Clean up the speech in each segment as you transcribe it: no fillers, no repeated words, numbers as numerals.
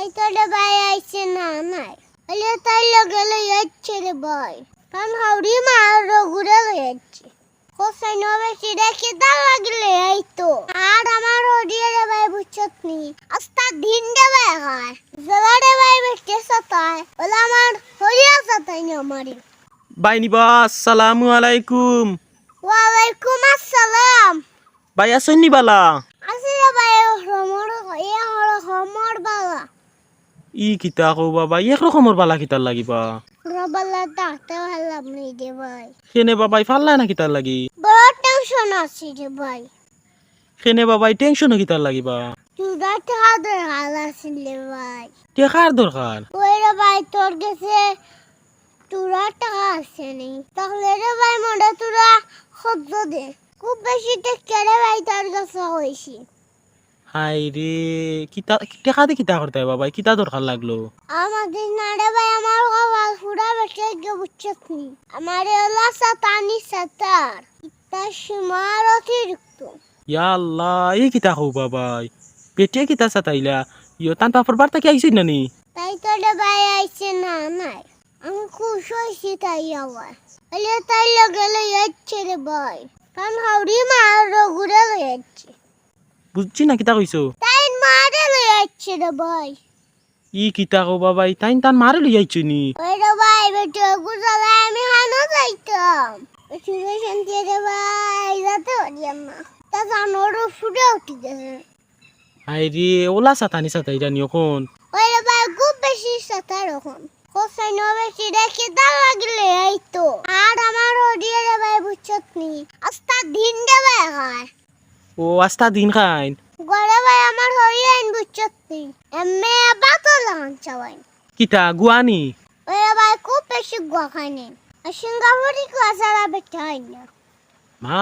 তাই তো রে ভাই আইছে না নাই আলে তাই লগে লই যাচ্ছে রে ভাই কান হাউরি মার ঘুরে লই যাচ্ছে কোসাই নবে সিরে কিদা লাগলে এই তো আর আমার ওডিয়ে রে ভাই বুঝছত নি আস্তা দিন দেবে হয় জলারে ভাই বেটে সতায় ওলা আমার হরিয়া সতাই নি আমারি বাইনি বা আসসালামু আলাইকুম। ওয়ালাইকুম আসসালাম। ভাই আসেন নি বালা? আসলে ভাই হমর বালা ই কিতা কও বাবা এক রকমের বালা কিতার লাগিবা? রবালা ডাক্তার হলাম নি রে ভাই। কেনে বাবাই ফাল্লা না কিতার লাগি? বড় টেনশন আছে রে ভাই। কেনে বাবাই টেনশন কিতার লাগিবা? তুরা টাকার হাল আছে রে ভাই। টেকার দরকার? ওই রে ভাই তোর কাছে তুরা টাকা আছে নি তাহলে রে ভাই মোটা তুরা খদ্দ দে খুব বেশি টেকা রে ভাই তোর কাছে হইছি। হাই রে কিতা টেকা দে কিতা করতে বাবাই কিতা দরকার লাগলো? আমাদের না রে ভাই আমার বাবা পুরা বেটে গে বুঝছত নি আমার এলা সাতানি সাতার ইতা সীমার অতিরিক্ত। ইয়া আল্লাহ এই কিতা কও বাবাই পেটে কিতা সাতাইলা ইয়ো তান পাপর বার্তা কি আইছিস নানি? তাই তো রে ভাই আইছে না নাই আমি খুশ হয়েছি তাই আবার আলে তাই লগে লই যাচ্ছে রে ভাই কান হাউরি মার ঘুরে লই যাচ্ছে বুঝছি না কিতা কইছো? তাই মারে লই যাচ্ছে রে ভাই। ই কিতা কও বাবাই তাইন তান মারে লই আইছো নি? ওই রে ভাই বেটে গুজালে আমি হানো যাইতাম শুনে শান্তি রে ভাই যাতে পারিয়াম না তা জানোর ফুটে উঠি গেছে। হাই রে ওলা সাতানি সাতাইরা নি এখন? ওই রে ভাই খুব বেশি সাতার এখন কোসাই নবে সিরে কিদা লাগলে এই তো আর আমার ওডিয়ে রে ভাই বুঝছত নি আস্তা দিন দেবে হয় ও আস্তা দিন খাইন গরে ভাই আমার হইয়া আইন বুঝছত নি এমে বাতো লাগান চাওয়াই কিতা গুয়ানি? ওই রে ভাই খুব বেশি গুয়া খাইনি আর সিঙ্গাপুরি গুয়া ছাড়া বেটে হয় না। মা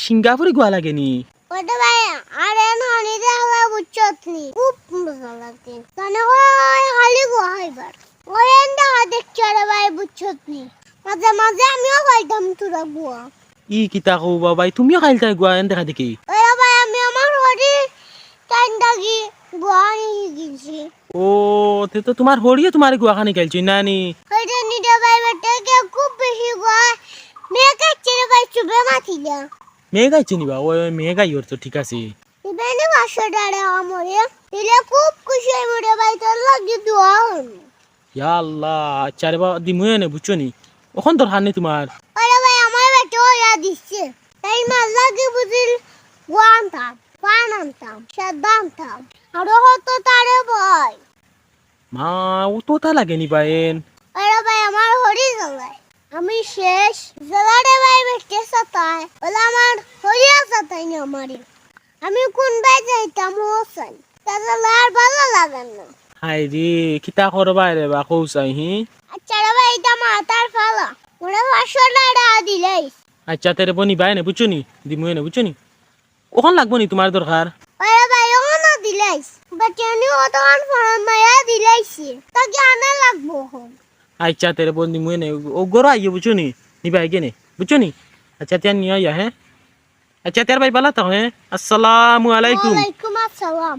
সিঙ্গাপুরে গুয়া লাগেনি? ওই রে ভাই আর এন হানি দেওয়া বুঝছত নি খুব মজা লাগছে তানে হয় হালি গুয়া হইবার ওই এন দেখা দেখছে রে ভাই বুঝছত নি মাঝে মাঝে আমিও খাইতাম তোরা গুয়া। ই কিতা কও বাবাই তুমিও খাইলতা গুয়া এন দেখা দেখি? ওই রে ভাই আমি আমার হরি টাইম দাগি গুয়া নিয়ে গেছি। ও তে তো তোমার হড়িয়ে তোমার গুয়া খানি খেলছি নানি? ওইটা নিতে ভাই বেটাকে খুব বেশি গুয়া মেয়ে কাছে রে ভাই চুবে মাথিলা মেয়ে গাইছে নিবা? ওই মেয়ে গাই ওর তো ঠিক আছে। ইবেনে 500 টাকা আমরে দিলে খুব খুশি হই রে ভাই তোর লাগি দোয়া হল। ইয়া আল্লাহ আচ্ছা রে বাবা দিমুয়ে নে বুঝছো নি ওখন দরকার নেই তোমার। ওরে ভাই আমার বেটা ওয়া দিচ্ছে তাই মা লাগি বুঝিল গুয়া আনতাম পান আনতাম সাদা আনতাম আরো হতো তারে ভাই। মা ও তো তা লাগে নিবা এন? ওরে ভাই আমার হরি জ্বালায় আমি শেষ জ্বালারে ভাই বেটে সতায় ওলা আমার হরিয়া সতাই নি আমারি আমি কোন ভাই যাইতাম হোসেন তাহলে আর ভালো লাগান না। হাই রে কিতা করবা রে বা কৌসাই হি? আচ্ছা রে ভাই এটা মাথার ফালা ওরা 500 টাকা দিলাইস। আচ্ছা তেরে বনি বাই নে বুঝছো নি দিমুয়ে নে বুঝছো নি ওখন লাগবো নি তোমার দরকার? ওরে ভাই ওনা দিলাইস বাচ্চানি ওতন ফরম মায়া দিলাইছি তাকে আনা লাগবো হন। আচ্ছা তেরে বন দিমুয়ে নে ও গরো আইয়ে বুঝছো নি নিবা আইগে নে বুঝছো নি? আচ্ছা তিয়ান নিয়ে আইয়া হ্যাঁ? আচ্ছা তের ভাই বালা তো হ্যাঁ আসসালামু আলাইকুম। ওয়ালাইকুম আসসালাম।